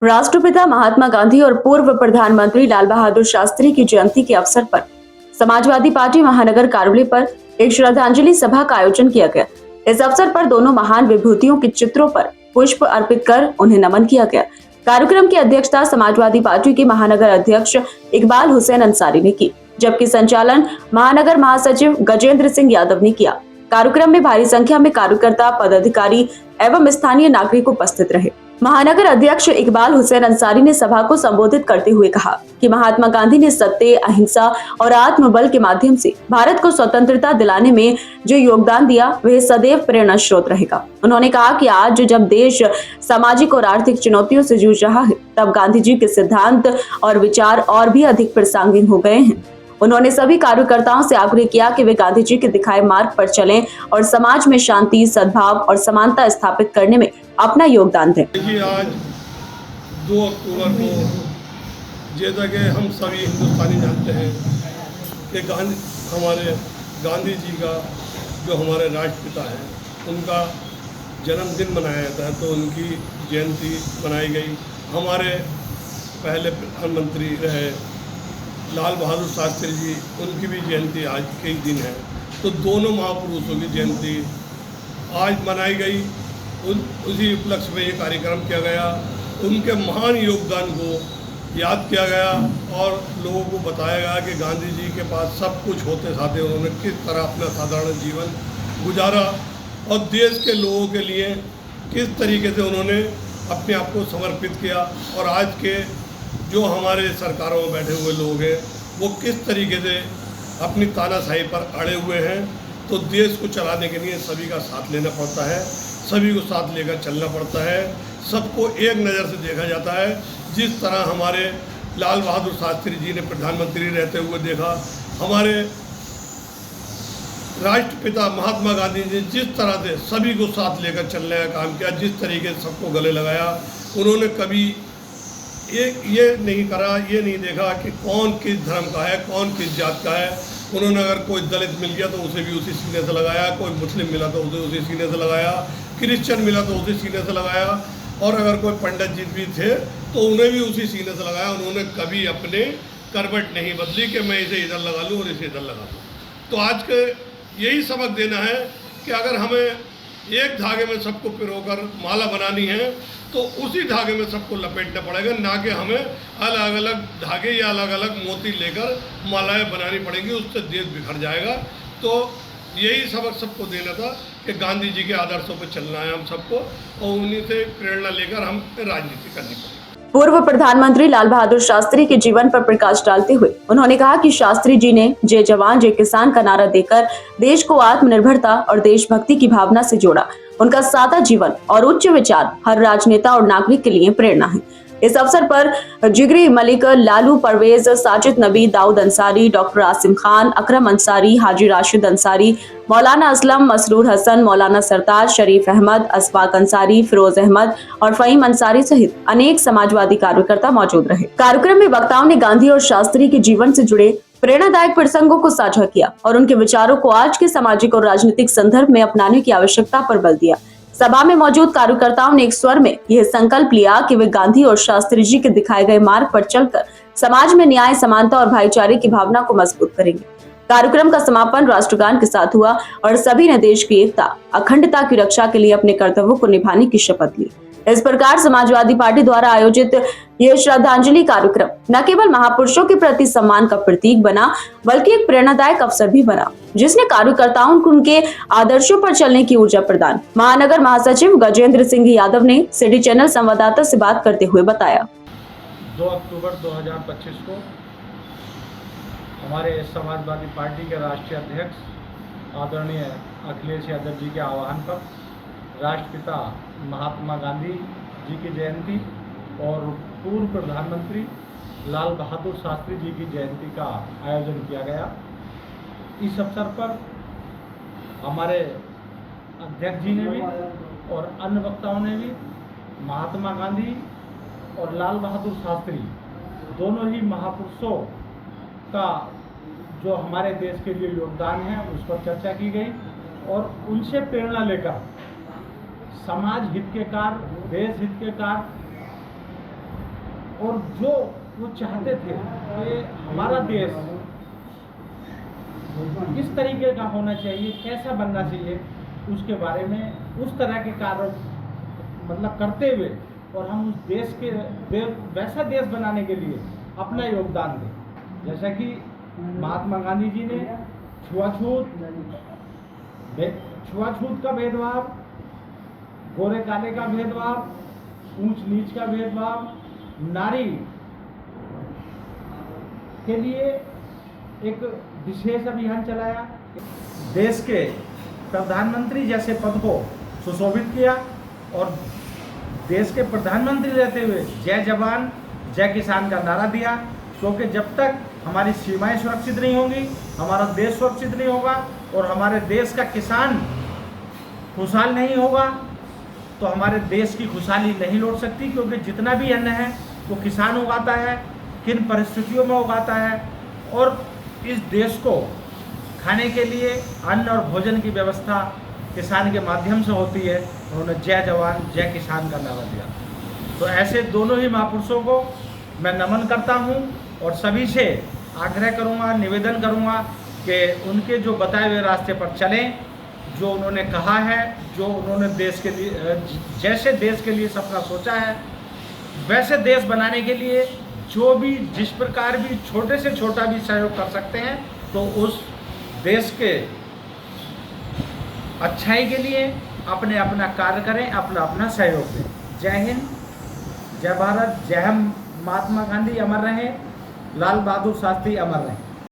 राष्ट्रपिता महात्मा गांधी और पूर्व प्रधानमंत्री लाल बहादुर शास्त्री की जयंती के अवसर पर समाजवादी पार्टी महानगर कार्यालय पर एक श्रद्धांजलि सभा का आयोजन किया गया। इस अवसर पर दोनों महान विभूतियों के चित्रों पर पुष्प अर्पित कर उन्हें नमन किया गया। कार्यक्रम की अध्यक्षता समाजवादी पार्टी के महानगर अध्यक्ष इकबाल हुसैन अंसारी ने की, जबकि संचालन महानगर महासचिव गजेंद्र सिंह यादव ने किया। कार्यक्रम में भारी संख्या में कार्यकर्ता, पदाधिकारी एवं स्थानीय नागरिक उपस्थित रहे। महानगर अध्यक्ष इकबाल हुसैन अंसारी ने सभा को संबोधित करते हुए कहा कि महात्मा गांधी ने सत्य, अहिंसा और आत्मबल के माध्यम से भारत को स्वतंत्रता दिलाने में जो योगदान दिया वह सदैव प्रेरणा स्रोत रहेगा। उन्होंने कहा कि आज जब देश सामाजिक और आर्थिक चुनौतियों से जूझ रहा है, तब गांधी जी के सिद्धांत और विचार और भी अधिक प्रासंगिक हो गए हैं। उन्होंने सभी कार्यकर्ताओं से आग्रह किया कि वे गांधी जी के दिखाए मार्ग पर चलें और समाज में शांति, सद्भाव और समानता स्थापित करने में अपना योगदान दें। देखिए, आज 2 अक्टूबर को जैसा कि हम सभी हिंदुस्तानी जानते हैं कि हमारे गांधी जी का जो हमारे राष्ट्रपिता हैं उनका जन्मदिन मनाया जाता है, तो उनकी जयंती मनाई गई। हमारे पहले प्रधानमंत्री रहे लाल बहादुर शास्त्री जी, उनकी भी जयंती आज के दिन है, तो दोनों महापुरुषों की जयंती आज मनाई गई। उसी उपलक्ष्य में ये कार्यक्रम किया गया। उनके महान योगदान को याद किया गया और लोगों को बताया गया कि गांधी जी के पास सब कुछ होते साथे उन्होंने किस तरह अपना साधारण जीवन गुजारा और देश के लोगों के लिए किस तरीके से उन्होंने अपने आप को समर्पित किया। और आज के जो हमारे सरकारों में बैठे हुए लोग हैं वो किस तरीके से अपनी तानाशाही पर अड़े हुए हैं, तो देश को चलाने के लिए सभी का साथ लेना पड़ता है, सभी को साथ लेकर चलना पड़ता है, सबको एक नज़र से देखा जाता है। जिस तरह हमारे लाल बहादुर शास्त्री जी ने प्रधानमंत्री रहते हुए देखा, हमारे राष्ट्रपिता महात्मा गांधी जी जिस तरह से सभी को साथ लेकर चलने का काम किया, जिस तरीके से सबको गले लगाया, उन्होंने कभी ये नहीं करा, ये नहीं देखा कि कौन किस धर्म का है, कौन किस जात का है। उन्होंने अगर कोई दलित मिल गया तो उसे भी उसी सीने से लगाया, कोई मुस्लिम मिला तो उसे उसी सीने से लगाया, क्रिश्चियन मिला तो उसी सीने से लगाया, और अगर कोई पंडित जी भी थे तो उन्हें भी उसी सीने से लगाया। उन्होंने कभी अपने करवट नहीं बदली कि मैं इसे इधर लगा लूँ और इसे इधर लगा दूँ। तो आज के यही सबक देना है कि अगर हमें एक धागे में सबको पिरोकर माला बनानी है तो उसी धागे में सबको लपेटना पड़ेगा, ना कि हमें अलग अलग धागे या अलग अलग मोती लेकर मालाएं बनानी पड़ेंगी, उससे देश बिखर जाएगा। तो यही सबक सबको देना था कि गांधी जी के आदर्शों पर चलना है हम सबको, और उन्हीं से प्रेरणा लेकर हम राजनीति करनी पड़ेगी। पूर्व प्रधानमंत्री लाल बहादुर शास्त्री के जीवन पर प्रकाश डालते हुए उन्होंने कहा कि शास्त्री जी ने जय जवान जय किसान का नारा देकर देश को आत्मनिर्भरता और देशभक्ति की भावना से जोड़ा। उनका सादा जीवन और उच्च विचार हर राजनेता और नागरिक के लिए प्रेरणा है। इस अवसर पर जिगरी मलिक, लालू परवेज, साजिद नबी, दाऊद अंसारी, डॉक्टर आसिम खान, अकरम अंसारी, हाजी राशिद अंसारी, मौलाना असलम, मसरूर हसन, मौलाना सरताज, शरीफ अहमद, असफाक अंसारी, फिरोज अहमद और फहीम अंसारी सहित अनेक समाजवादी कार्यकर्ता मौजूद रहे। कार्यक्रम में वक्ताओं ने गांधी और शास्त्री के जीवन से जुड़े प्रेरणादायक प्रसंगों को साझा किया और उनके विचारों को आज के सामाजिक और राजनीतिक संदर्भ में अपनाने की आवश्यकता पर बल दिया। सभा में मौजूद कार्यकर्ताओं ने एक स्वर में यह संकल्प लिया कि वे गांधी और शास्त्री जी के दिखाए गए मार्ग पर चलकर समाज में न्याय, समानता और भाईचारे की भावना को मजबूत करेंगे। कार्यक्रम का समापन राष्ट्रगान के साथ हुआ और सभी ने देश की एकता, अखंडता की रक्षा के लिए अपने कर्तव्यों को निभाने की शपथ ली। इस प्रकार समाजवादी पार्टी द्वारा आयोजित यह श्रद्धांजलि कार्यक्रम न केवल महापुरुषों के प्रति सम्मान का प्रतीक बना, बल्कि एक प्रेरणादायक अवसर भी बना, जिसने कार्यकर्ताओं को उनके आदर्शों पर चलने की ऊर्जा प्रदान। महानगर महासचिव गजेंद्र सिंह यादव ने सिटी चैनल संवाददाता से बात करते हुए बताया। 2 अक्टूबर 2025 को हमारे समाजवादी पार्टी के राष्ट्रीय अध्यक्ष आदरणीय अखिलेश यादव जी के आह्वान पर राष्ट्रपिता महात्मा गांधी जी की जयंती और पूर्व प्रधानमंत्री लाल बहादुर शास्त्री जी की जयंती का आयोजन किया गया। इस अवसर पर हमारे अध्यक्ष जी ने भी और अन्य वक्ताओं ने भी महात्मा गांधी और लाल बहादुर शास्त्री दोनों ही महापुरुषों का जो हमारे देश के लिए योगदान है उस पर चर्चा की गई और उनसे प्रेरणा लेकर समाज हित के कार्य, देश हित के कार्य और जो वो चाहते थे कि हमारा देश किस तरीके का होना चाहिए, कैसा बनना चाहिए, उसके बारे में उस तरह के कार्य मतलब करते हुए और हम उस देश के वैसा देश बनाने के लिए अपना योगदान दें। जैसा कि महात्मा गांधी जी ने छुआछूत का भेदभाव, गोरे काले का भेदभाव, ऊंच नीच का भेदभाव, नारी के लिए एक विशेष अभियान चलाया, देश के प्रधानमंत्री जैसे पद को सुशोभित किया और देश के प्रधानमंत्री रहते हुए जय जवान जय किसान का नारा दिया। क्योंकि जब तक हमारी सीमाएं सुरक्षित नहीं होंगी, हमारा देश सुरक्षित नहीं होगा और हमारे देश का किसान खुशहाल नहीं होगा तो हमारे देश की खुशहाली नहीं लौट सकती। क्योंकि जितना भी अन्न है वो किसान उगाता है, किन परिस्थितियों में उगाता है, और इस देश को खाने के लिए अन्न और भोजन की व्यवस्था किसान के माध्यम से होती है। उन्होंने जय जवान जय किसान का नारा दिया। तो ऐसे दोनों ही महापुरुषों को मैं नमन करता हूँ और सभी से आग्रह करूँगा, निवेदन करूँगा कि उनके जो बताए हुए रास्ते पर चलें, जो उन्होंने कहा है, जो उन्होंने देश के लिए जैसे देश के लिए सपना सोचा है वैसे देश बनाने के लिए जो भी जिस प्रकार भी छोटे से छोटा भी सहयोग कर सकते हैं तो उस देश के अच्छाई के लिए अपना कार्य करें, अपना सहयोग दें। जय हिंद, जय भारत, जय हम। महात्मा गांधी अमर रहें, लाल बहादुर शास्त्री अमर रहें।